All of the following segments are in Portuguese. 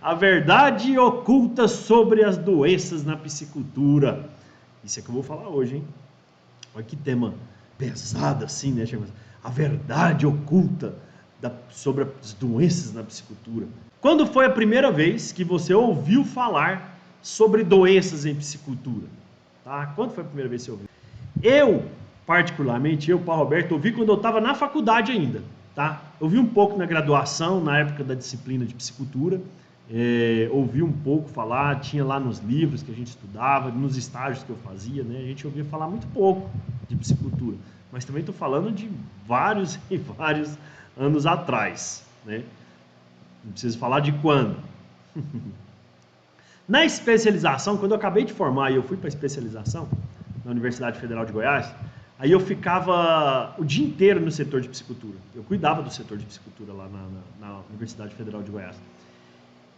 A verdade oculta sobre as doenças na piscicultura. Isso é que eu vou falar hoje, hein? Olha que tema pesado assim, né? A verdade oculta sobre as doenças na piscicultura. Quando foi a primeira vez que você ouviu falar sobre doenças em piscicultura? Tá? Quando foi a primeira vez que você ouviu? Eu, particularmente, Paulo Roberto, ouvi quando eu estava na faculdade ainda. Tá? Ouvi um pouco na graduação, na época da disciplina de piscicultura. Ouvi um pouco falar, tinha lá nos livros que a gente estudava, nos estágios que eu fazia, né? A gente ouvia falar muito pouco de piscicultura, mas também estou falando de vários e vários anos atrás, né? Não preciso falar de quando. Na especialização, quando eu acabei de formar e eu fui para a especialização na Universidade Federal de Goiás, aí eu ficava o dia inteiro no setor de piscicultura. Eu cuidava do setor de piscicultura lá na Universidade Federal de Goiás.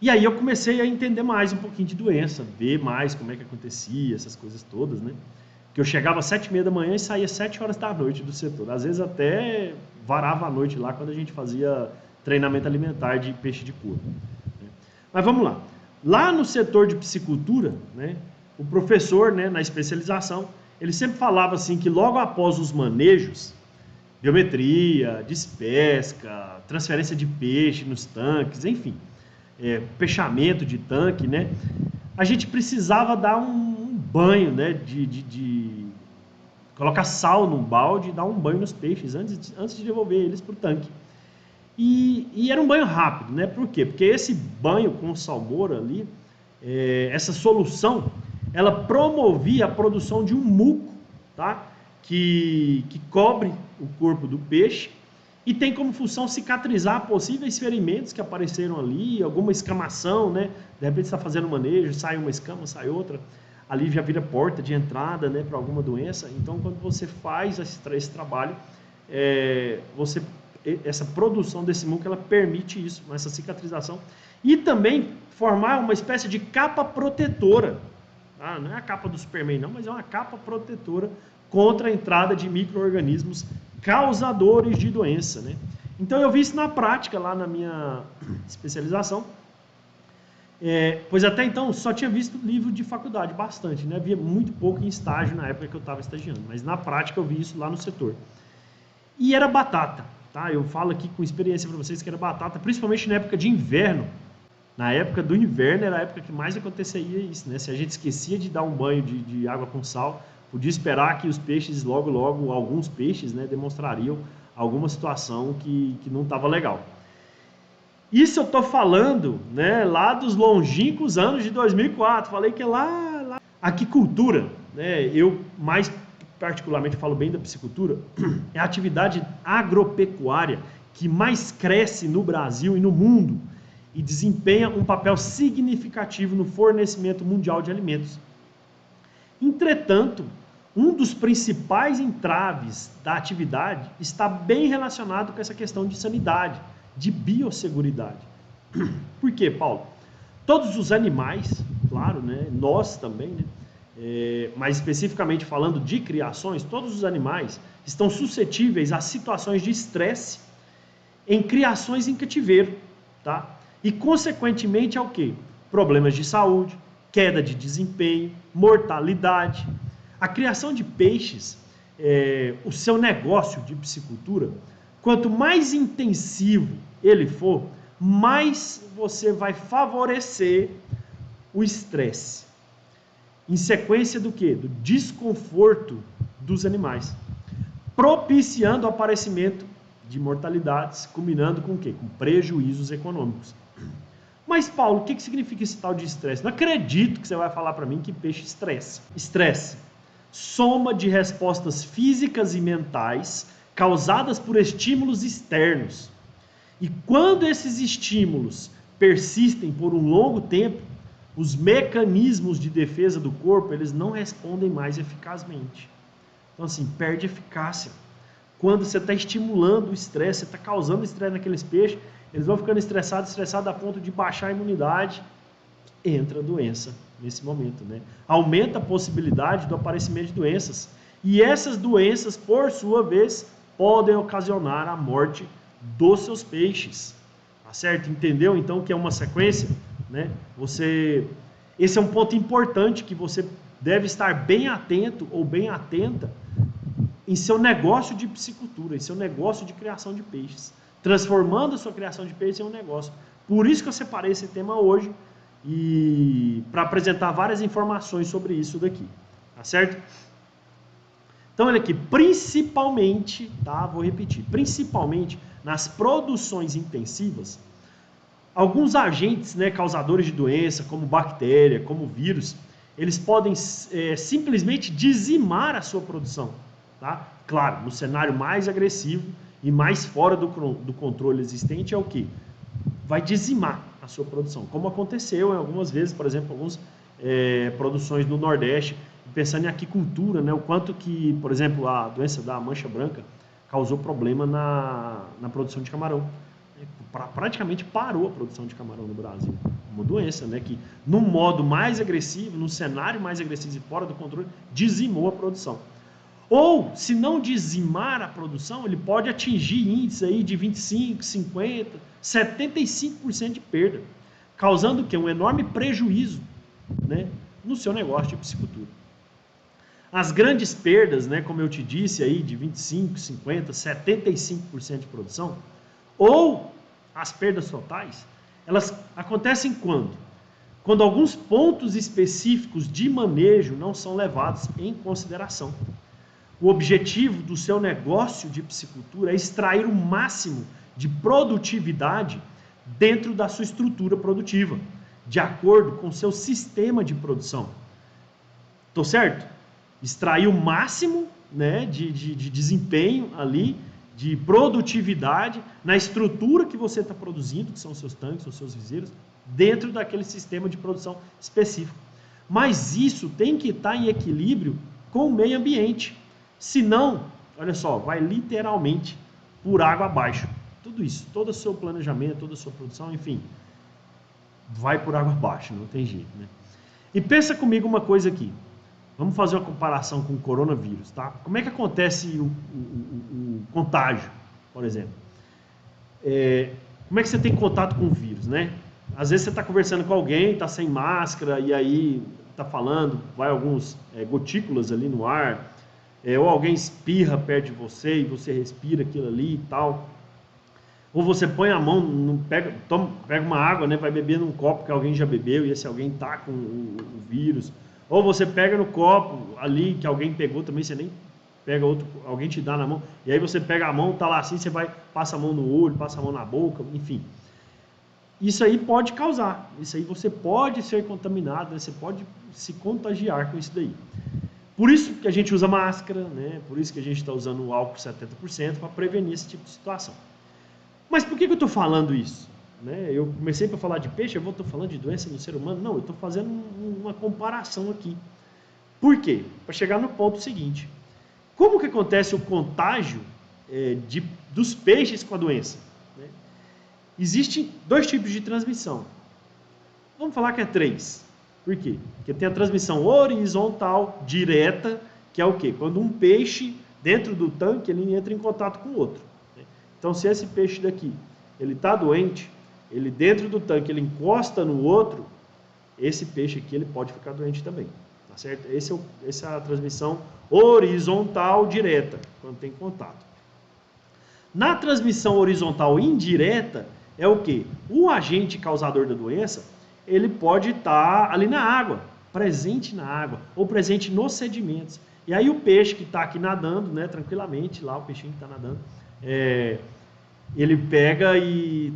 E aí eu comecei a entender mais um pouquinho de doença, ver mais como é que acontecia, essas coisas todas, né? Que eu chegava às 7h30 da manhã e saía às 7 horas da noite do setor. Às vezes até varava a noite lá quando a gente fazia treinamento alimentar de peixe de cor. Né? Mas vamos lá. Lá no setor de piscicultura, né, o professor, né, na especialização, ele sempre falava assim que logo após os manejos, biometria, despesca, transferência de peixe nos tanques, enfim, fechamento de tanque, né? A gente precisava dar um banho, né? De colocar sal num balde e dar um banho nos peixes antes de devolver eles para o tanque. E era um banho rápido, né? Por quê? Porque esse banho com salmoura ali, essa solução, ela promovia a produção de um muco, tá? Que cobre o corpo do peixe e tem como função cicatrizar possíveis ferimentos que apareceram ali, alguma escamação, né? De repente você está fazendo manejo, sai uma escama, sai outra, ali já vira porta de entrada, né, para alguma doença. Então, quando você faz esse trabalho, essa produção desse muco, ela permite isso, essa cicatrização, e também formar uma espécie de capa protetora. Tá? Não é a capa do Superman, não, mas é uma capa protetora contra a entrada de micro-organismos causadores de doença, né? Então eu vi isso na prática lá na minha especialização, pois até então só tinha visto livro de faculdade, bastante, né? Havia muito pouco em estágio na época que eu estava estagiando, mas na prática eu vi isso lá no setor. E era batata, tá? Eu falo aqui com experiência para vocês que era batata, principalmente na época de inverno. Na época do inverno era a época que mais acontecia isso, né? Se a gente esquecia de dar um banho de água com sal, podia esperar que os peixes, logo, alguns peixes, né, demonstrariam alguma situação que não estava legal. Isso eu estou falando, né, lá dos longínquos anos de 2004. Falei que lá a aquicultura, né, eu mais particularmente falo bem da piscicultura, é a atividade agropecuária que mais cresce no Brasil e no mundo e desempenha um papel significativo no fornecimento mundial de alimentos. Entretanto, um dos principais entraves da atividade está bem relacionado com essa questão de sanidade, de biosseguridade. Por quê, Paulo? Todos os animais, claro, né, nós também, né, mas especificamente falando de criações, todos os animais estão suscetíveis a situações de estresse em criações em cativeiro, tá? E consequentemente ao quê? Problemas de saúde, queda de desempenho, mortalidade. A criação de peixes, o seu negócio de piscicultura, quanto mais intensivo ele for, mais você vai favorecer o estresse. Em sequência do quê? Do desconforto dos animais, propiciando o aparecimento de mortalidades, culminando com o quê? Com prejuízos econômicos. Mas, Paulo, o que significa esse tal de estresse? Não acredito que você vai falar para mim que peixe estressa. Estresse, soma de respostas físicas e mentais causadas por estímulos externos. E quando esses estímulos persistem por um longo tempo, os mecanismos de defesa do corpo, eles não respondem mais eficazmente. Então, assim, perde eficácia. Quando você está estimulando o estresse, você está causando estresse naqueles peixes, eles vão ficando estressados a ponto de baixar a imunidade, entra a doença nesse momento, né? Aumenta a possibilidade do aparecimento de doenças. E essas doenças, por sua vez, podem ocasionar a morte dos seus peixes. Tá certo? Entendeu? Então, que é uma sequência, né? Esse é um ponto importante que você deve estar bem atento ou bem atenta em seu negócio de piscicultura, em seu negócio de criação de peixes, transformando a sua criação de peixes em um negócio. Por isso que eu separei esse tema hoje e para apresentar várias informações sobre isso daqui, tá certo? Então, olha aqui, principalmente, tá? Vou repetir, principalmente nas produções intensivas, alguns agentes, né, causadores de doença, como bactéria, como vírus, eles podem simplesmente dizimar a sua produção, tá? Claro, no cenário mais agressivo e mais fora do controle existente é o que? Vai dizimar a sua produção, como aconteceu em algumas vezes, por exemplo, algumas produções no Nordeste, pensando em aquicultura, né, o quanto que, por exemplo, a doença da mancha branca causou problema na produção de camarão. Praticamente parou a produção de camarão no Brasil. Uma doença, né, que no modo mais agressivo, no cenário mais agressivo e fora do controle, dizimou a produção. Ou, se não dizimar a produção, ele pode atingir índices aí de 25, 50, 75% de perda, causando o quê? Um enorme prejuízo, né, no seu negócio de piscicultura. As grandes perdas, né, como eu te disse aí, de 25, 50, 75% de produção, ou as perdas totais, elas acontecem quando? Quando alguns pontos específicos de manejo não são levados em consideração. O objetivo do seu negócio de piscicultura é extrair o máximo de produtividade dentro da sua estrutura produtiva, de acordo com o seu sistema de produção. Tô certo? Extrair o máximo, né, de desempenho ali, de produtividade na estrutura que você está produzindo, que são os seus tanques, os seus viseiros, dentro daquele sistema de produção específico. Mas isso tem que estar em equilíbrio com o meio ambiente. Senão, olha só, vai literalmente por água abaixo. Tudo isso, todo o seu planejamento, toda a sua produção, enfim, vai por água abaixo, não tem jeito, né? E pensa comigo uma coisa aqui. Vamos fazer uma comparação com o coronavírus, tá? Como é que acontece o contágio, por exemplo? Como é que você tem contato com o vírus, né? Às vezes você está conversando com alguém, está sem máscara, e aí está falando, vai alguns gotículas ali no ar, ou alguém espirra perto de você e você respira aquilo ali e tal. Ou você põe a mão, pega uma água, né, vai beber num copo que alguém já bebeu e esse alguém está com o vírus. Ou você pega no copo ali que alguém pegou também, você nem pega outro, alguém te dá na mão, e aí você pega a mão, tá lá assim, você passa a mão no olho, passa a mão na boca, enfim. Isso aí pode causar, isso aí você pode ser contaminado, né? Você pode se contagiar com isso daí. Por isso que a gente usa máscara, né? Por isso que a gente está usando o álcool 70% para prevenir esse tipo de situação. Mas por que eu estou falando isso? Né? Eu comecei para falar de peixe, eu estou falando de doença no ser humano? Não, eu estou fazendo uma comparação aqui. Por quê? Para chegar no ponto seguinte. Como que acontece o contágio dos peixes com a doença? Né? Existem dois tipos de transmissão. Vamos falar que é 3. Por quê? Porque tem a transmissão horizontal direta, que é o quê? Quando um peixe dentro do tanque ele entra em contato com o outro. Né? Então, se esse peixe daqui ele está doente, ele dentro do tanque ele encosta no outro, esse peixe aqui ele pode ficar doente também. Tá certo? Essa é a transmissão horizontal direta, quando tem contato. Na transmissão horizontal indireta, é o quê? O agente causador da doença, ele pode estar ali na água, presente na água, ou presente nos sedimentos. E aí o peixe que está aqui nadando, né, tranquilamente, lá o peixinho que está nadando, ele pega e,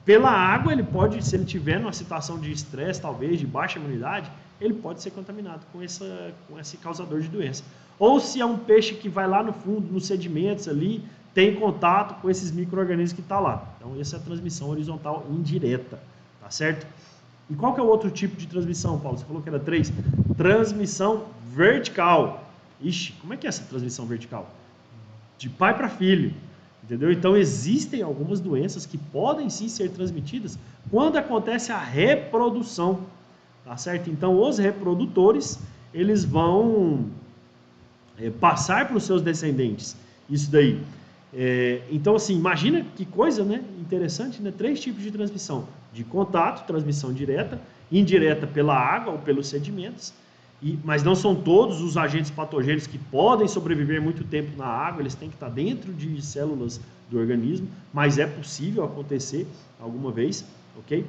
pela água, ele pode, se ele tiver numa situação de estresse, talvez, de baixa imunidade, ele pode ser contaminado com esse causador de doença. Ou se é um peixe que vai lá no fundo, nos sedimentos ali, tem contato com esses micro-organismos que estão lá. Então, essa é a transmissão horizontal indireta, tá certo? E qual que é o outro tipo de transmissão, Paulo? Você falou que era 3. Transmissão vertical. Ixi, como é que é essa transmissão vertical? De pai para filho, entendeu? Então, existem algumas doenças que podem sim ser transmitidas quando acontece a reprodução, tá certo? Então, os reprodutores, eles vão passar para os seus descendentes isso daí. Então, assim, imagina que coisa, né? Interessante, né? 3 tipos de transmissão. de contato, transmissão direta, indireta pela água ou pelos sedimentos, mas não são todos os agentes patogênicos que podem sobreviver muito tempo na água, eles têm que estar dentro de células do organismo, mas é possível acontecer alguma vez, ok?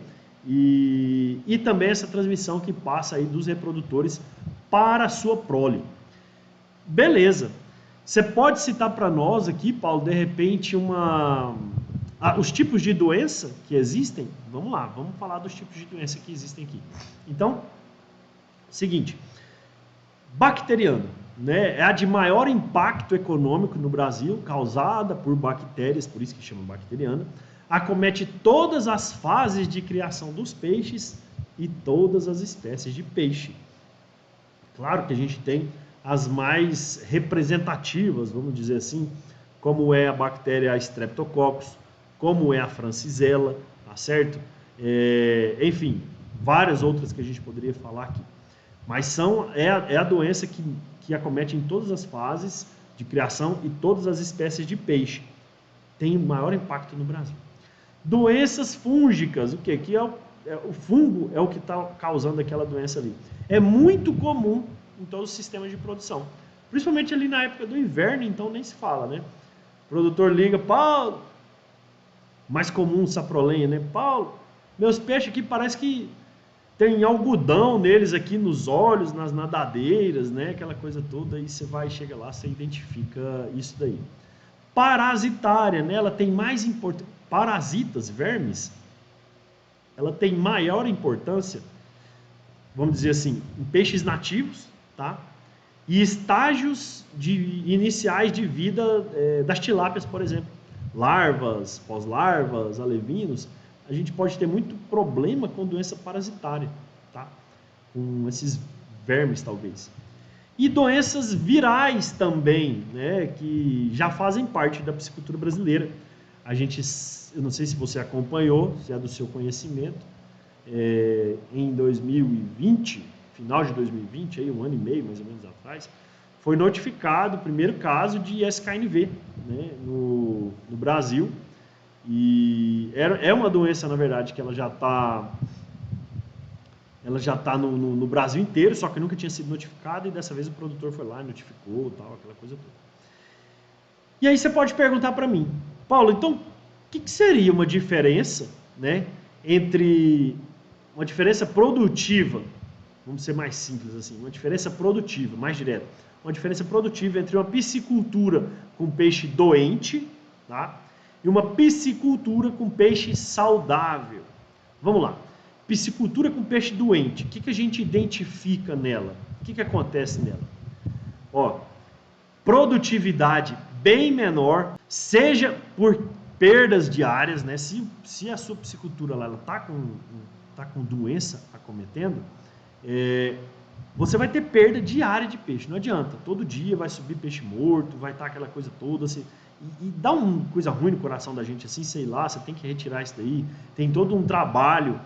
E também essa transmissão que passa aí dos reprodutores para a sua prole. Beleza. Você pode citar para nós aqui, Paulo, de repente, os tipos de doença que existem? Vamos lá, vamos falar dos tipos de doença que existem aqui. Então, seguinte, bacteriana, né? É a de maior impacto econômico no Brasil, causada por bactérias, por isso que chama bacteriana, acomete todas as fases de criação dos peixes e todas as espécies de peixe. Claro que a gente tem as mais representativas, vamos dizer assim, como é a bactéria Streptococcus, como é a Francisella, tá certo? Enfim, várias outras que a gente poderia falar aqui. Mas é a doença que acomete em todas as fases de criação e todas as espécies de peixe. Tem maior impacto no Brasil. Doenças fúngicas, o que? O fungo é o que está causando aquela doença ali. É muito comum em todos os sistemas de produção. Principalmente ali na época do inverno, então nem se fala, né? O produtor liga, Paulo, mais comum saprolenha, né? Paulo, meus peixes aqui parece que tem algodão neles aqui nos olhos, nas nadadeiras, né? Aquela coisa toda, aí você chega lá, você identifica isso daí. Parasitária, né? Ela tem mais importância. Parasitas, vermes, ela tem maior importância, vamos dizer assim, em peixes nativos, tá? E estágios iniciais de vida das tilápias, por exemplo. Larvas, pós-larvas, alevinos, a gente pode ter muito problema com doença parasitária, tá? Com esses vermes, talvez. E doenças virais também, né? Que já fazem parte da piscicultura brasileira. Eu não sei se você acompanhou, se é do seu conhecimento, em 2020, final de 2020, aí, 1 ano e meio mais ou menos atrás, foi notificado o primeiro caso de SKNV, né, no Brasil. E é uma doença, na verdade, que ela já está no Brasil inteiro, só que nunca tinha sido notificada, e dessa vez o produtor foi lá e notificou, tal, aquela coisa toda. E aí você pode perguntar para mim, Paulo, então, o que seria uma diferença, né, entre uma diferença produtiva, vamos ser mais simples assim, uma diferença produtiva, mais direta, uma diferença produtiva entre uma piscicultura com peixe doente, tá, e uma piscicultura com peixe saudável? Vamos lá. Piscicultura com peixe doente, o que a gente identifica nela? O que acontece nela? Ó, produtividade bem menor, seja por perdas diárias, né? Se a sua piscicultura lá, ela tá com doença acometendo, você vai ter perda diária de peixe. Não adianta, todo dia vai subir peixe morto, vai estar aquela coisa toda assim, e dá uma coisa ruim no coração da gente assim, sei lá, você tem que retirar isso daí, tem todo um trabalho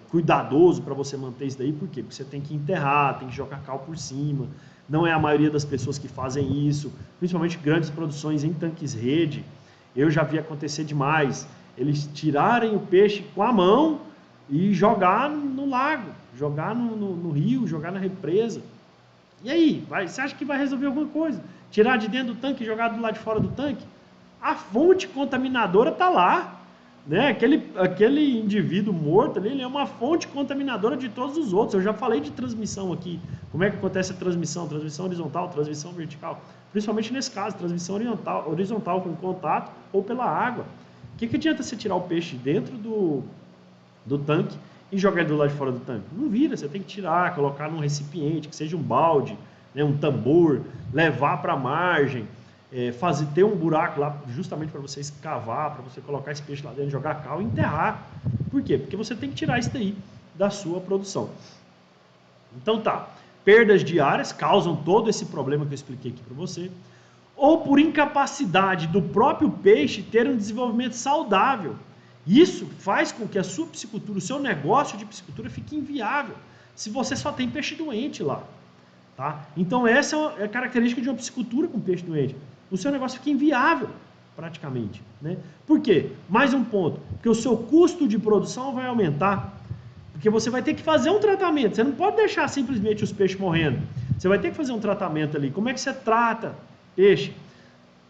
cuidadoso para você manter isso daí. Por quê? Porque você tem que enterrar, tem que jogar cal por cima. Não é a maioria das pessoas que fazem isso, principalmente grandes produções em tanques rede. Eu já vi acontecer demais, eles tirarem o peixe com a mão e jogar no lago, jogar no rio, jogar na represa. E aí, você acha que vai resolver alguma coisa? Tirar de dentro do tanque e jogar do lado de fora do tanque? A fonte contaminadora está lá, né? Aquele indivíduo morto ali, ele é uma fonte contaminadora de todos os outros. Eu já falei de transmissão aqui. Como é que acontece a transmissão? Transmissão horizontal, transmissão vertical. Principalmente nesse caso, transmissão horizontal com contato ou pela água. O que adianta você tirar o peixe dentro do tanque e jogar ele do lado de fora do tanque? Não vira, você tem que tirar, colocar num recipiente, que seja um balde, né, um tambor, levar para a margem, ter um buraco lá justamente para você escavar, para você colocar esse peixe lá dentro, jogar cal e enterrar. Por quê? Porque você tem que tirar isso daí da sua produção. Então tá, perdas diárias causam todo esse problema que eu expliquei aqui para você, ou por incapacidade do próprio peixe ter um desenvolvimento saudável. Isso faz com que a sua piscicultura, o seu negócio de piscicultura fique inviável, se você só tem peixe doente lá. Tá? Então essa é a característica de uma piscicultura com peixe doente. O seu negócio fica inviável. praticamente, né? Por quê? Mais um ponto, porque o seu custo de produção vai aumentar, porque você vai ter que fazer um tratamento, você não pode deixar simplesmente os peixes morrendo, você vai ter que fazer um tratamento ali. Como é que você trata peixe?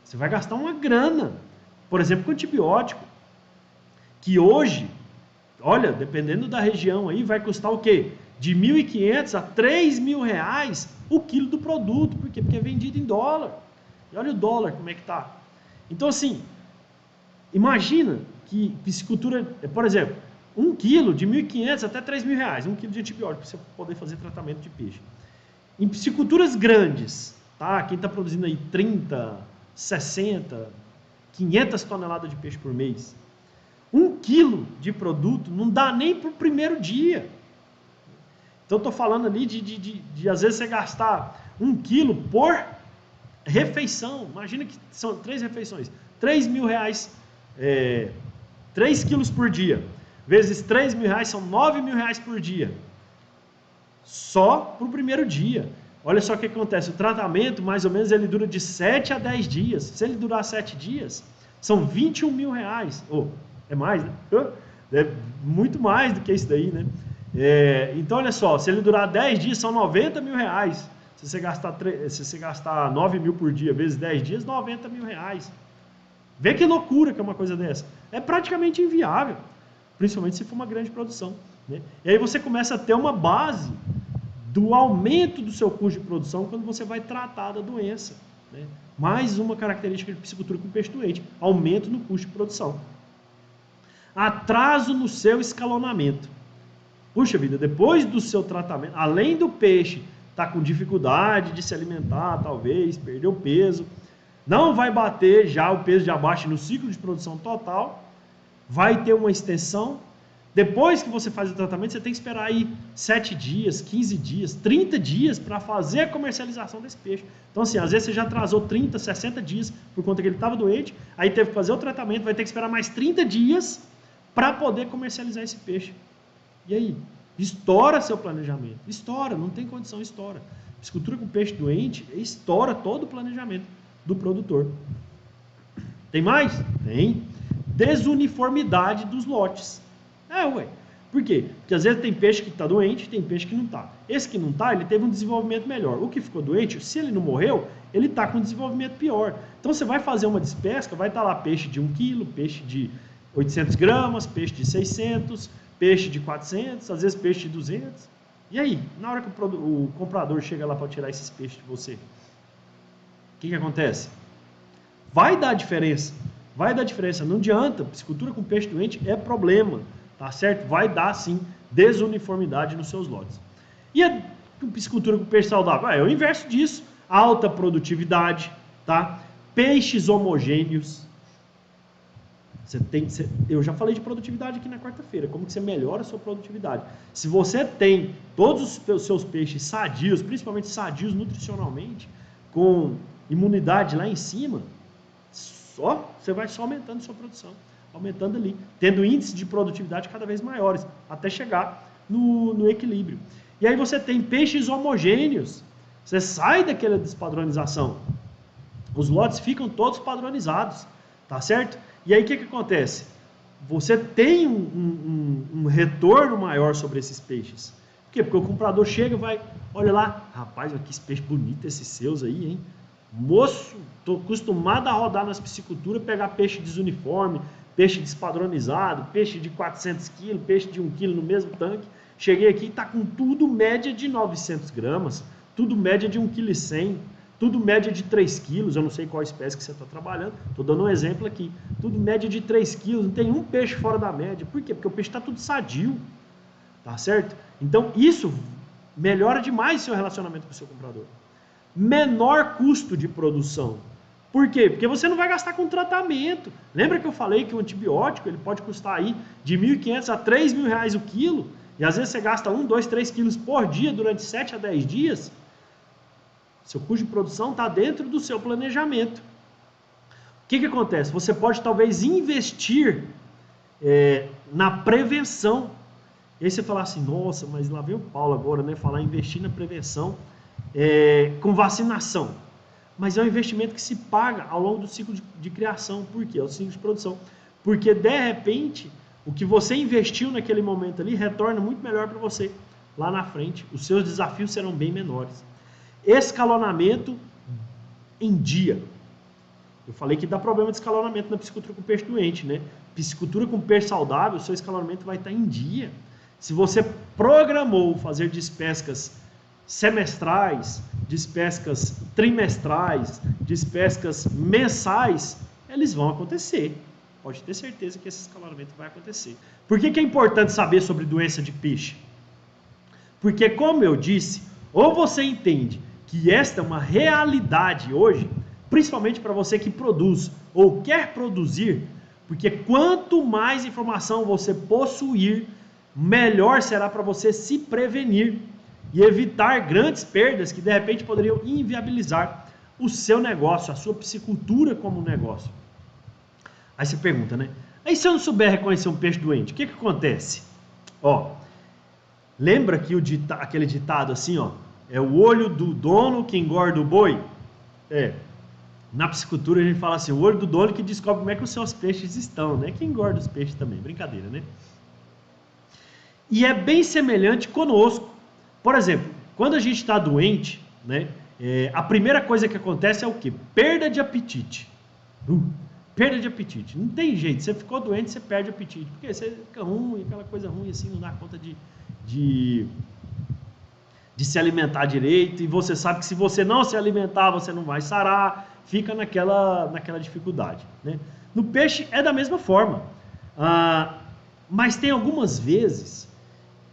Você vai gastar uma grana, por exemplo, com antibiótico, que hoje, olha, dependendo da região aí, vai custar o quê? De R$ 1.500 a R$ 3.000 o quilo do produto. Por quê? Porque é vendido em dólar. E olha o dólar como é que tá. Então, assim, imagina que piscicultura, por exemplo, 1 quilo de R$ 1.500 até R$ 3.000, 1 quilo de antibiótico para você poder fazer tratamento de peixe. Em pisciculturas grandes, tá? Quem está produzindo aí 30, 60, 500 toneladas de peixe por mês, 1 quilo de produto não dá nem para o primeiro dia. Então, estou falando ali de às vezes você gastar 1 quilo por refeição. Imagina que são 3 refeições. R$ 3.000, 3 quilos por dia. Vezes R$ 3.000 são R$ 9.000 por dia. Só para o primeiro dia. Olha só o que acontece. O tratamento, mais ou menos, ele dura de 7 a 10 dias. Se ele durar 7 dias, são R$ 21.000. Oh, é mais, né? É muito mais do que isso daí, né? Então, olha só, se ele durar 10 dias, são R$ 90.000. Se você gastar 9 mil por dia vezes 10 dias, R$ 90.000. Vê que loucura que é uma coisa dessa. É praticamente inviável, principalmente se for uma grande produção, né? E aí você começa a ter uma base do aumento do seu custo de produção quando você vai tratar da doença, né? Mais uma característica de piscicultura com peixe doente, aumento no custo de produção. Atraso no seu escalonamento. Puxa vida, depois do seu tratamento, além do peixe estar com dificuldade de se alimentar, talvez, perdeu peso, não vai bater já o peso de abate no ciclo de produção total, vai ter uma extensão. Depois que você faz o tratamento, você tem que esperar aí 7 dias, 15 dias, 30 dias para fazer a comercialização desse peixe. Então, assim, às vezes você já atrasou 30, 60 dias por conta que ele estava doente, aí teve que fazer o tratamento, vai ter que esperar mais 30 dias para poder comercializar esse peixe. E aí? Estoura seu planejamento. Estoura, não tem condição, estoura. Piscicultura com peixe doente, estoura todo o planejamento do produtor. Tem mais? Tem. Desuniformidade dos lotes. Ué. Por quê? Porque às vezes tem peixe que está doente, tem peixe que não está. Esse que não está, ele teve um desenvolvimento melhor. O que ficou doente, se ele não morreu, ele está com um desenvolvimento pior. Então você vai fazer uma despesca, vai estar lá peixe de 1 quilo, peixe de 800 gramas, peixe de 600, peixe de 400, às vezes peixe de 200. E aí, na hora que o comprador chega lá para tirar esses peixes de você, o que acontece? Vai dar diferença. Vai dar diferença. Não adianta. Piscicultura com peixe doente é problema. Tá certo? Vai dar, sim, desuniformidade nos seus lotes. E a piscicultura com peixe saudável? É o inverso disso. Alta produtividade, tá? Peixes homogêneos. Eu já falei de produtividade aqui na quarta-feira, como que você melhora a sua produtividade. Se você tem todos os seus peixes sadios, principalmente sadios nutricionalmente, com imunidade lá em cima, você vai só aumentando a sua produção, aumentando ali, tendo índices de produtividade cada vez maiores, até chegar no equilíbrio. E aí você tem peixes homogêneos, você sai daquela despadronização, os lotes ficam todos padronizados, tá certo? E aí o que acontece? Você tem um retorno maior sobre esses peixes. Por quê? Porque o comprador chega e vai, olha lá, rapaz, que esse peixe bonito esses seus aí, hein? Moço, estou acostumado a rodar nas pisciculturas, pegar peixe desuniforme, peixe despadronizado, peixe de 400 quilos, peixe de 1 quilo no mesmo tanque. Cheguei aqui e está com tudo média de 900 gramas, tudo média de 1,1 kg. Tudo média de 3 quilos, eu não sei qual espécie que você está trabalhando, estou dando um exemplo aqui. Tudo média de 3 quilos, não tem um peixe fora da média. Por quê? Porque o peixe está tudo sadio, tá certo? Então isso melhora demais seu relacionamento com o seu comprador. Menor custo de produção. Por quê? Porque você não vai gastar com tratamento. Lembra que eu falei que o antibiótico ele pode custar aí de R$ 1.500 a R$ 3.000 o quilo? E às vezes você gasta 1, 2, 3 quilos por dia durante 7 a 10 dias? Seu custo de produção está dentro do seu planejamento. O que acontece? Você pode talvez investir na prevenção. E aí você fala assim, nossa, mas lá vem o Paulo agora, né? Falar em investir na prevenção com vacinação. mas é um investimento que se paga ao longo do ciclo de criação. Por quê? É o ciclo de produção. Porque, de repente, o que você investiu naquele momento ali retorna muito melhor para você lá na frente. Os seus desafios serão bem menores. Escalonamento em dia. Eu falei que dá problema de escalonamento na piscicultura com peixe doente, né? Piscicultura com peixe saudável, o seu escalonamento vai estar em dia. Se você programou fazer despescas semestrais, despescas trimestrais, despescas mensais, eles vão acontecer. Pode ter certeza que esse escalonamento vai acontecer. Por que é importante saber sobre doença de peixe? Porque, como eu disse, ou você entende que esta é uma realidade hoje, principalmente para você que produz ou quer produzir, porque quanto mais informação você possuir, melhor será para você se prevenir e evitar grandes perdas que de repente poderiam inviabilizar o seu negócio, a sua piscicultura como negócio. Aí você pergunta, né? Aí se eu não souber reconhecer um peixe doente, o que acontece? Ó, lembra que aquele ditado assim, ó, é o olho do dono que engorda o boi? Na piscicultura a gente fala assim, o olho do dono que descobre como é que os seus peixes estão, né? Que engorda os peixes também, brincadeira, né? E é bem semelhante conosco. Por exemplo, quando a gente está doente, né? A primeira coisa que acontece é o quê? Perda de apetite. Perda de apetite. Não tem jeito, você ficou doente, você perde apetite. Porque você fica ruim, aquela coisa ruim assim, não dá conta de se alimentar direito. E você sabe que se você não se alimentar, você não vai sarar. Fica naquela dificuldade, né? No peixe é da mesma forma. Mas tem algumas vezes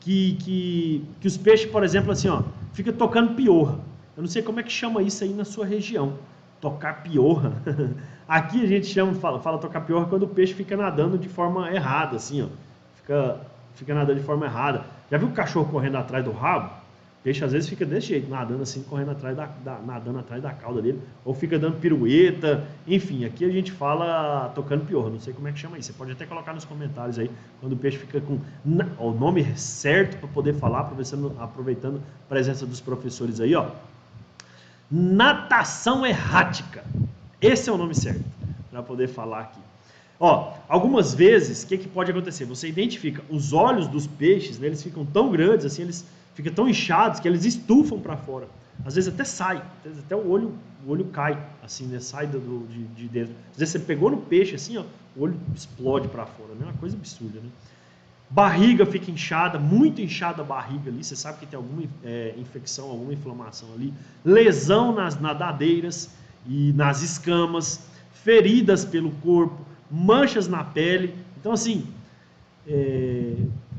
que os peixes, por exemplo, assim, ó, fica tocando piorra. Eu não sei como é que chama isso aí na sua região. Tocar piorra. Aqui a gente fala tocar piorra quando o peixe fica nadando de forma errada, assim, ó. Fica nadando de forma errada. Já viu o cachorro correndo atrás do rabo? O peixe às vezes fica desse jeito, nadando assim, correndo atrás nadando atrás da cauda dele, ou fica dando pirueta, enfim, aqui a gente fala tocando piorra, não sei como é que chama isso, você pode até colocar nos comentários aí, quando o peixe fica com o nome certo para poder falar, aproveitando a presença dos professores aí, ó. Natação errática, esse é o nome certo, para poder falar aqui. Ó, algumas vezes, o que pode acontecer? Você identifica os olhos dos peixes, né, eles ficam tão grandes, assim, eles ficam tão inchados que eles estufam para fora. Às vezes até sai, até o olho cai, assim, né? Sai de dentro. Às vezes você pegou no peixe, assim, ó, o olho explode para fora, né? Uma coisa absurda, né? Barriga fica inchada, muito inchada a barriga ali, você sabe que tem alguma infecção, alguma inflamação ali. Lesão nas nadadeiras e nas escamas, feridas pelo corpo, manchas na pele. Então, assim,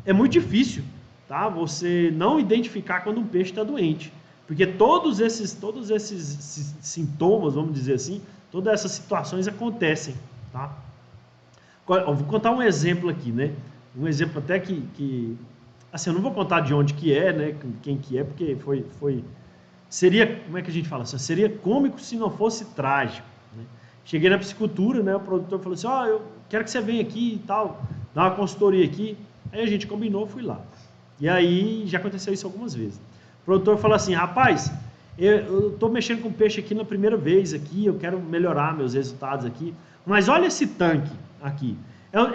é muito difícil, tá? Você não identificar quando um peixe está doente, porque todos esses sintomas, vamos dizer assim, todas essas situações acontecem, tá? Eu vou contar um exemplo aqui, né? Um exemplo até que assim, eu não vou contar de onde que é, né? Quem que é, porque seria, como é que a gente fala? Seria cômico se não fosse trágico, né? Cheguei na piscicultura, né? O produtor falou assim, eu quero que você venha aqui e tal, dar uma consultoria aqui. Aí a gente combinou, fui lá. E aí já aconteceu isso algumas vezes. O produtor falou assim, rapaz, eu estou mexendo com peixe aqui na primeira vez aqui, eu quero melhorar meus resultados aqui, mas olha esse tanque aqui.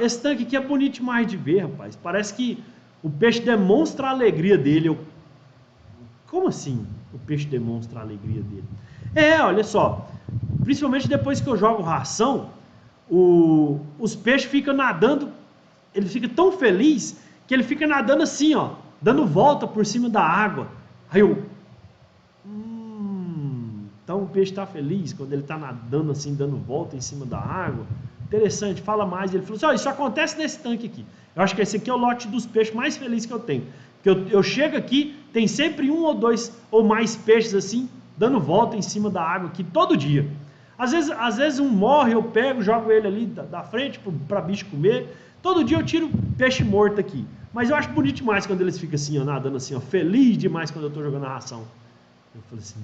Esse tanque aqui é bonito demais de ver, rapaz. Parece que o peixe demonstra a alegria dele. Como assim o peixe demonstra a alegria dele? Olha só, principalmente depois que eu jogo ração, os peixes ficam nadando, ele fica tão feliz que ele fica nadando assim, ó, dando volta por cima da água. Aí então o peixe está feliz quando ele está nadando assim, dando volta em cima da água. Interessante, fala mais. Ele falou assim, isso acontece nesse tanque aqui. Eu acho que esse aqui é o lote dos peixes mais felizes que eu tenho. Porque eu chego aqui, tem sempre um ou dois ou mais peixes assim, dando volta em cima da água aqui todo dia. Às vezes um morre, eu pego, jogo ele ali da frente para bicho comer. Todo dia eu tiro peixe morto aqui. Mas eu acho bonito demais quando eles ficam assim, ó, nadando assim, ó, feliz demais quando eu estou jogando a ração. Eu falei assim,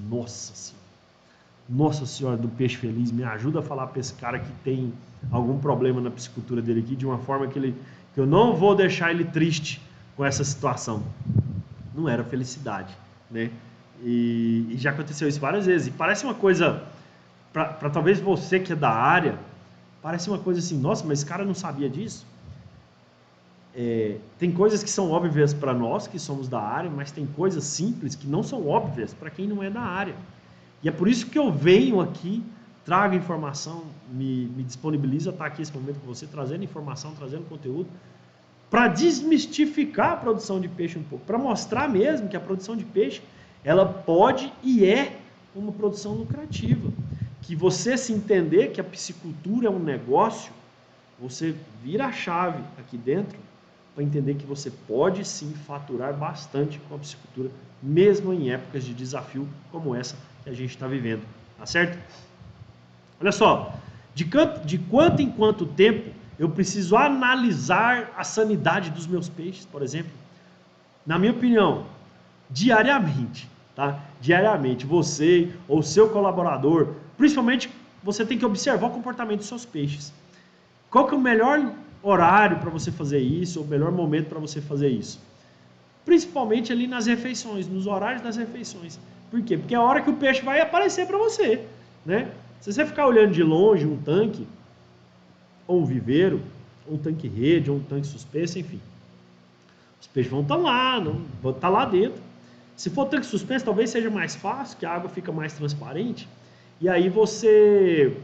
Nossa Senhora do peixe feliz, me ajuda a falar para esse cara que tem algum problema na piscicultura dele aqui, de uma forma que eu não vou deixar ele triste com essa situação. Não era felicidade, né? E já aconteceu isso várias vezes. E parece uma coisa para talvez você que é da área, parece uma coisa assim, nossa, mas esse cara não sabia disso? Tem coisas que são óbvias para nós, que somos da área, mas tem coisas simples que não são óbvias para quem não é da área. E é por isso que eu venho aqui, trago informação, me disponibilizo a estar aqui nesse momento com você, trazendo informação, trazendo conteúdo, para desmistificar a produção de peixe um pouco, para mostrar mesmo que a produção de peixe, ela pode e é uma produção lucrativa. Que você se entender que a piscicultura é um negócio, você vira a chave aqui dentro para entender que você pode sim faturar bastante com a piscicultura, mesmo em épocas de desafio como essa que a gente está vivendo, tá certo? Olha só, de quanto em quanto tempo eu preciso analisar a sanidade dos meus peixes, por exemplo? Na minha opinião, diariamente, tá? Diariamente, você ou seu colaborador, principalmente você tem que observar o comportamento dos seus peixes. Qual que é o melhor horário para você fazer isso, ou o melhor momento para você fazer isso? Principalmente ali nas refeições, nos horários das refeições. Por quê? Porque é a hora que o peixe vai aparecer para você, né? Se você ficar olhando de longe um tanque, ou um viveiro, ou um tanque rede, ou um tanque suspenso, enfim, os peixes vão estar lá, vão estar lá dentro. Se for tanque suspenso, talvez seja mais fácil, que a água fica mais transparente, e aí você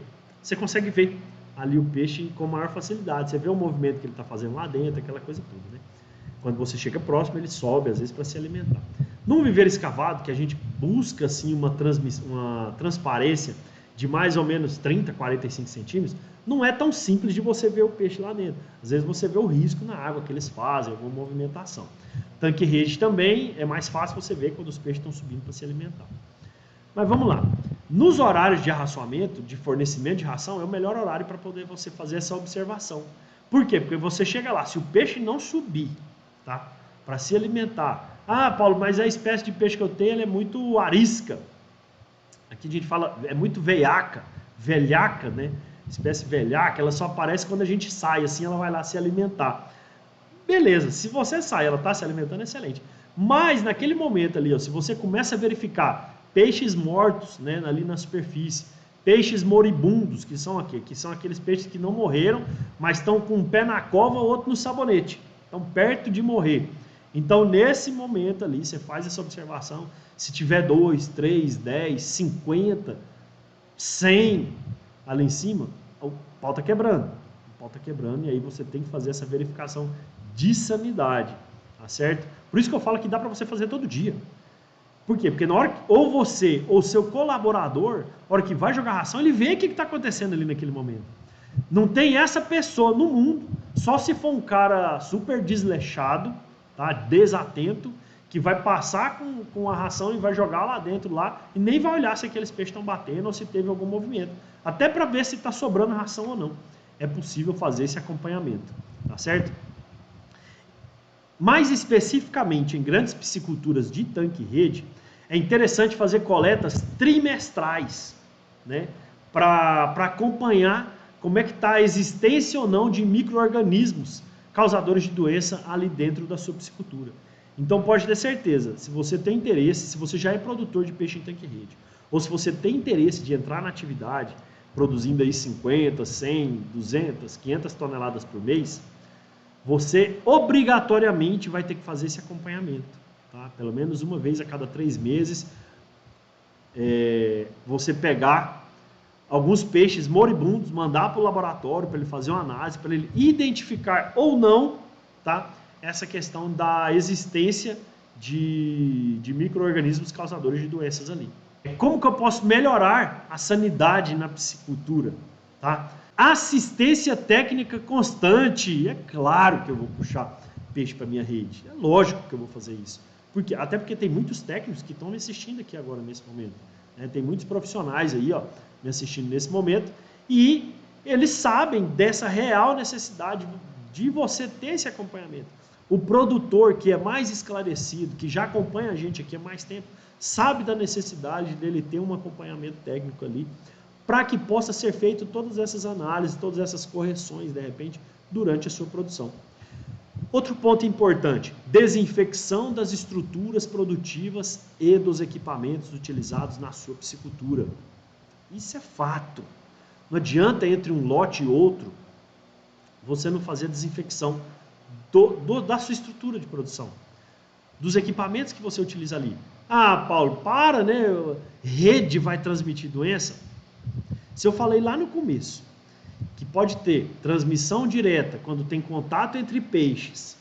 consegue ver ali o peixe com maior facilidade. Você vê o movimento que ele está fazendo lá dentro, aquela coisa toda, né? Quando você chega próximo, ele sobe, às vezes, para se alimentar. Num viveiro escavado, que a gente busca assim, uma transparência de mais ou menos 30, 45 centímetros, não é tão simples de você ver o peixe lá dentro. Às vezes você vê o risco na água que eles fazem, alguma movimentação. Tanque rede também é mais fácil você ver quando os peixes estão subindo para se alimentar. Mas vamos lá. Nos horários de arraçoamento, de fornecimento de ração, é o melhor horário para poder você fazer essa observação. Por quê? Porque você chega lá, se o peixe não subir, tá, para se alimentar. Ah, Paulo, mas a espécie de peixe que eu tenho ela é muito arisca. Aqui a gente fala, é muito velhaca, né? Espécie velhaca, ela só aparece quando a gente sai, assim ela vai lá se alimentar. Beleza, se você sai, ela está se alimentando, excelente. Mas naquele momento ali, ó, se você começa a verificar peixes mortos, né, ali na superfície, peixes moribundos, que são aqueles peixes que não morreram, mas estão com um pé na cova, outro no sabonete, estão perto de morrer. Então, nesse momento ali, você faz essa observação, se tiver 2, 3, 10, 50, 100 ali em cima, o pau está quebrando. O pau está quebrando e aí você tem que fazer essa verificação de sanidade, tá certo? Por isso que eu falo que dá para você fazer todo dia. Por quê? Porque na hora que ou você ou seu colaborador, na hora que vai jogar ração, ele vê o que está acontecendo ali naquele momento. Não tem essa pessoa no mundo, só se for um cara super desleixado, tá? Desatento, que vai passar com a ração e vai jogar lá dentro lá e nem vai olhar se aqueles peixes estão batendo ou se teve algum movimento. Até para ver se está sobrando ração ou não. É possível fazer esse acompanhamento, tá certo? Mais especificamente em grandes pisciculturas de tanque e rede, é interessante fazer coletas trimestrais, né? Para acompanhar como é que está a existência ou não de micro-organismos causadores de doença ali dentro da sua piscicultura. Então pode ter certeza, se você tem interesse, se você já é produtor de peixe em tanque e rede, ou se você tem interesse de entrar na atividade, produzindo aí 50, 100, 200, 500 toneladas por mês, você obrigatoriamente vai ter que fazer esse acompanhamento, tá? Pelo menos uma vez a cada 3 meses, você pegar alguns peixes moribundos, mandar para o laboratório para ele fazer uma análise, para ele identificar ou não, tá, essa questão da existência de micro-organismos causadores de doenças ali. Como que eu posso melhorar a sanidade na piscicultura? Tá? Assistência técnica constante. É claro que eu vou puxar peixe para minha rede. É lógico que eu vou fazer isso. Por quê? Até porque tem muitos técnicos que estão me assistindo aqui agora nesse momento. Tem muitos profissionais aí, ó, me assistindo nesse momento. E eles sabem dessa real necessidade de você ter esse acompanhamento. O produtor que é mais esclarecido, que já acompanha a gente aqui há mais tempo, sabe da necessidade dele ter um acompanhamento técnico ali, para que possa ser feito todas essas análises, todas essas correções, de repente, durante a sua produção. Outro ponto importante, desinfecção das estruturas produtivas e dos equipamentos utilizados na sua piscicultura. Isso é fato. Não adianta entre um lote e outro você não fazer a desinfecção da sua estrutura de produção, dos equipamentos que você utiliza ali. Ah, Paulo, para, né? Rede vai transmitir doença? Se eu falei lá no começo que pode ter transmissão direta quando tem contato entre peixes,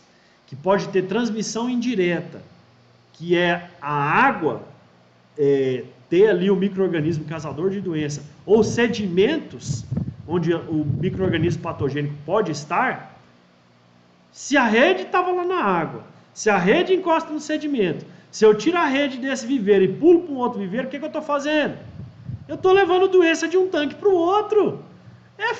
que pode ter transmissão indireta, que é a água ter ali o micro-organismo causador de doença, ou sedimentos, onde o micro-organismo patogênico pode estar, se a rede estava lá na água, se a rede encosta no sedimento, se eu tiro a rede desse viveiro e pulo para um outro viveiro, o que eu estou fazendo? Eu estou levando doença de um tanque para o outro. É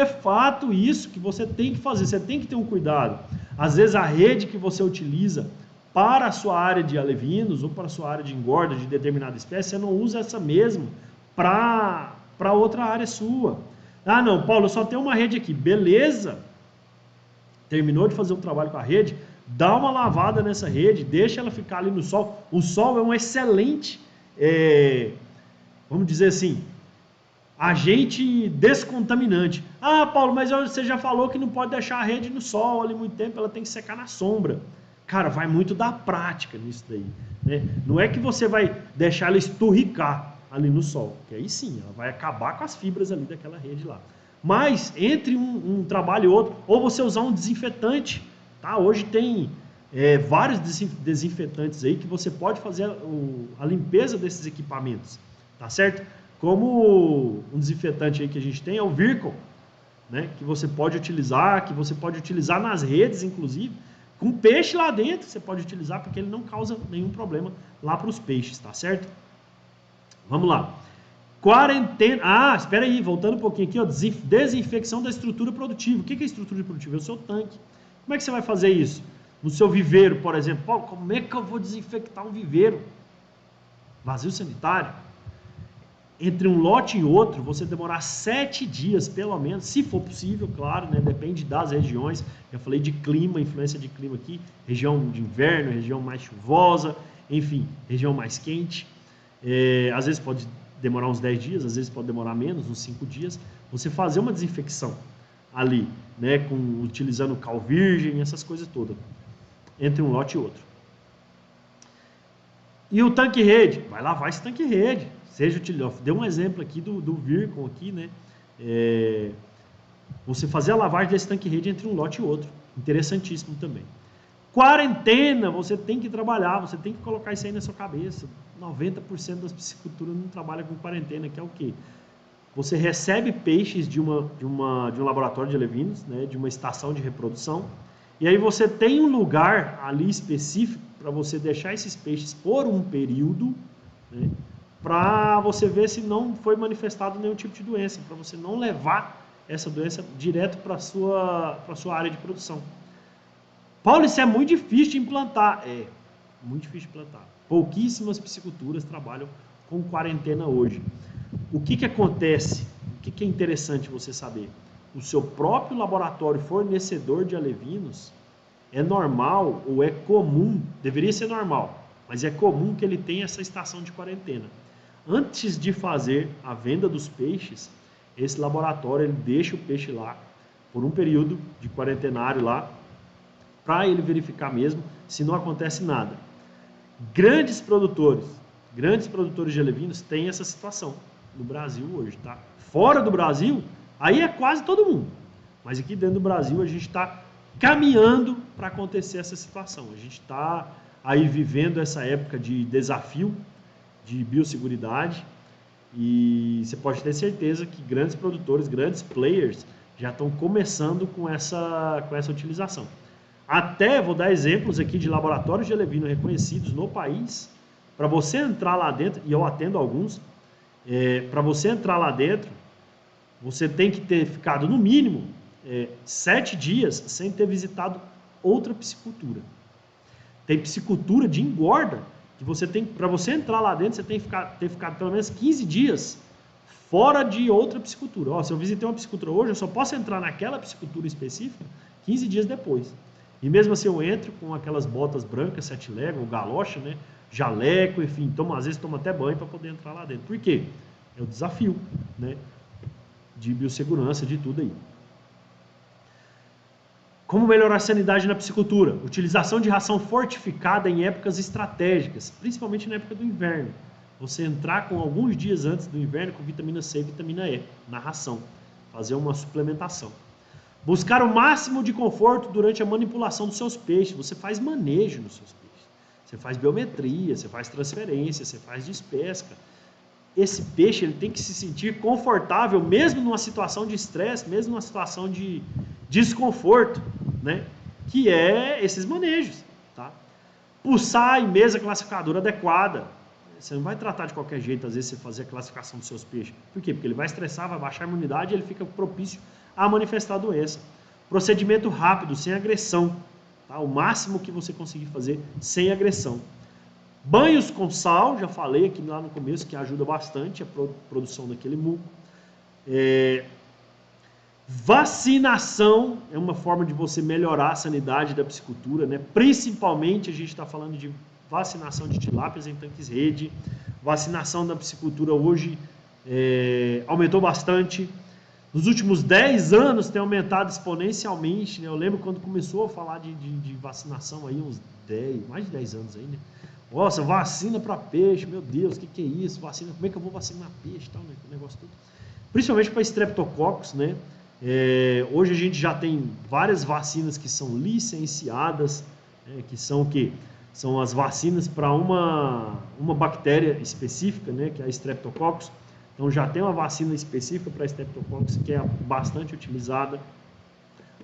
fato isso que você tem que fazer, você tem que ter um cuidado. Às vezes a rede que você utiliza para a sua área de alevinos ou para a sua área de engorda de determinada espécie, você não usa essa mesmo para outra área sua. Ah, não, Paulo, eu só tenho uma rede aqui. Beleza. Terminou de fazer um trabalho com a rede, dá uma lavada nessa rede, deixa ela ficar ali no sol. O sol é um excelente, vamos dizer assim, agente descontaminante. Ah, Paulo, mas você já falou que não pode deixar a rede no sol ali muito tempo, ela tem que secar na sombra. Cara, vai muito da prática nisso daí, né? Não é que você vai deixar ela esturricar ali no sol, que aí sim, ela vai acabar com as fibras ali daquela rede lá. Mas entre um trabalho e outro, ou você usar um desinfetante, tá? Hoje tem vários desinfetantes aí que você pode fazer a limpeza desses equipamentos, tá certo? Como um desinfetante aí que a gente tem é o Virkon, né? Que você pode utilizar nas redes, inclusive, com peixe lá dentro, você pode utilizar porque ele não causa nenhum problema lá para os peixes, tá certo? Vamos lá. Quarentena. Ah, espera aí, voltando um pouquinho aqui, ó, desinfecção da estrutura produtiva. O que é estrutura produtiva? É o seu tanque. Como é que você vai fazer isso? No seu viveiro, por exemplo. Paulo, como é que eu vou desinfectar um viveiro? Vazio sanitário. Entre um lote e outro, você demorar 7 dias, pelo menos, se for possível, claro, né? Depende das regiões. Já falei de clima, influência de clima aqui, região de inverno, região mais chuvosa, enfim, região mais quente. Às vezes pode demorar uns 10 dias, às vezes pode demorar menos, uns 5 dias. Você fazer uma desinfecção ali, né? Utilizando cal virgem, essas coisas todas, entre um lote e outro. E o tanque rede? Vai lavar esse tanque rede. Deu um exemplo aqui do Virkon aqui, né? Você fazer a lavagem desse tanque rede entre um lote e outro. Interessantíssimo também. Quarentena, você tem que trabalhar, você tem que colocar isso aí na sua cabeça. 90% das pisciculturas não trabalham com quarentena, que é o quê? Você recebe peixes de um laboratório de alevinos, né? De uma estação de reprodução, e aí você tem um lugar ali específico para você deixar esses peixes por um período, né? Para você ver se não foi manifestado nenhum tipo de doença, para você não levar essa doença direto para a sua área de produção. Paulo, isso é muito difícil de implantar. É, muito difícil de implantar. Pouquíssimas pisciculturas trabalham com quarentena hoje. O que acontece? O que é interessante você saber? O seu próprio laboratório fornecedor de alevinos, é normal ou é comum, deveria ser normal, mas é comum que ele tenha essa estação de quarentena. Antes de fazer a venda dos peixes, esse laboratório ele deixa o peixe lá por um período de quarentenário lá, para ele verificar mesmo se não acontece nada. Grandes produtores de alevinos têm essa situação no Brasil hoje, tá? Fora do Brasil, aí é quase todo mundo. Mas aqui dentro do Brasil a gente está caminhando para acontecer essa situação. A gente está aí vivendo essa época de desafio de biosseguridade e você pode ter certeza que grandes produtores, grandes players já estão começando com essa utilização. Até vou dar exemplos aqui de laboratórios de alevino reconhecidos no país. Para você entrar lá dentro, e eu atendo alguns, para você entrar lá dentro, você tem que ter ficado no mínimo 7 dias sem ter visitado outra piscicultura. Tem piscicultura de engorda que você tem, para você entrar lá dentro, você tem que ter ficado pelo menos 15 dias fora de outra piscicultura. Ó, se eu visitei uma piscicultura hoje, eu só posso entrar naquela piscicultura específica 15 dias depois. E mesmo assim eu entro com aquelas botas brancas, 7 léguas, ou galocha, né? Jaleco, enfim, às vezes tomo até banho para poder entrar lá dentro. Por quê? É o desafio, né, de biossegurança, de tudo aí. Como melhorar a sanidade na piscicultura? Utilização de ração fortificada em épocas estratégicas, principalmente na época do inverno. Você entrar com alguns dias antes do inverno com vitamina C e vitamina E na ração. Fazer uma suplementação. Buscar o máximo de conforto durante a manipulação dos seus peixes. Você faz manejo nos seus peixes. Você faz biometria, você faz transferência, você faz despesca. Esse peixe ele tem que se sentir confortável, mesmo numa situação de estresse, mesmo numa situação de desconforto, né? Que é esses manejos. Tá? Pulsar em mesa classificadora adequada. Você não vai tratar de qualquer jeito, às vezes, você fazer a classificação dos seus peixes. Por quê? Porque ele vai estressar, vai baixar a imunidade e ele fica propício a manifestar a doença. Procedimento rápido, sem agressão. Tá? O máximo que você conseguir fazer sem agressão. Banhos com sal, já falei aqui lá no começo, que ajuda bastante a produção daquele muco. Vacinação é uma forma de você melhorar a sanidade da piscicultura, né? Principalmente a gente está falando de vacinação de tilápias em tanques rede. Vacinação da piscicultura hoje aumentou bastante. Nos últimos 10 anos tem aumentado exponencialmente, né? Eu lembro quando começou a falar de vacinação aí, mais de 10 anos aí, né? Nossa, vacina para peixe, meu Deus, o que é isso? Vacina, como é que eu vou vacinar peixe, tal, né? O negócio todo. Principalmente para estreptococcus, né? Hoje a gente já tem várias vacinas que são licenciadas, que são o quê? São as vacinas para uma bactéria específica, né? Que é a Streptococcus. Então já tem uma vacina específica para a Streptococcus que é bastante utilizada.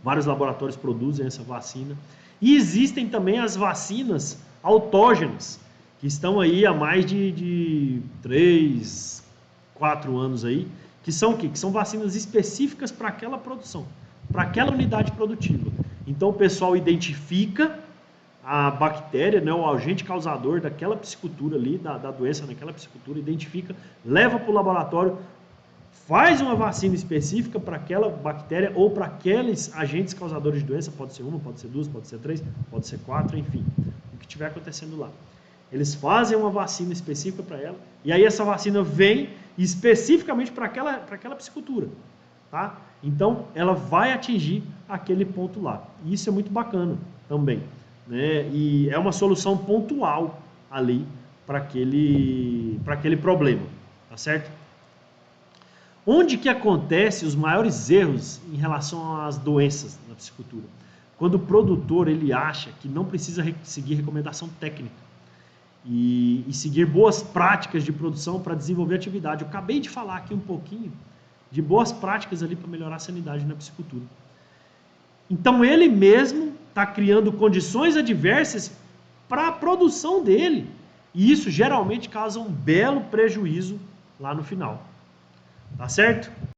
Vários laboratórios produzem essa vacina. E existem também as vacinas autógenas, que estão aí há mais de 3, 4 anos aí, que são o quê? Que são vacinas específicas para aquela produção, para aquela unidade produtiva. Então o pessoal identifica a bactéria, né, o agente causador daquela piscicultura ali, da doença naquela piscicultura, identifica, leva para o laboratório, faz uma vacina específica para aquela bactéria ou para aqueles agentes causadores de doença, pode ser uma, pode ser duas, pode ser três, pode ser 4, enfim, o que estiver acontecendo lá. Eles fazem uma vacina específica para ela, e aí essa vacina vem especificamente para aquela piscicultura, tá? Então, ela vai atingir aquele ponto lá. E isso é muito bacana também, né? E é uma solução pontual ali para aquele problema, tá certo? Onde que acontece os maiores erros em relação às doenças na piscicultura? Quando o produtor ele acha que não precisa seguir recomendação técnica e seguir boas práticas de produção para desenvolver atividade. Eu acabei de falar aqui um pouquinho de boas práticas ali para melhorar a sanidade na piscicultura. Então ele mesmo está criando condições adversas para a produção dele. E isso geralmente causa um belo prejuízo lá no final. Tá certo?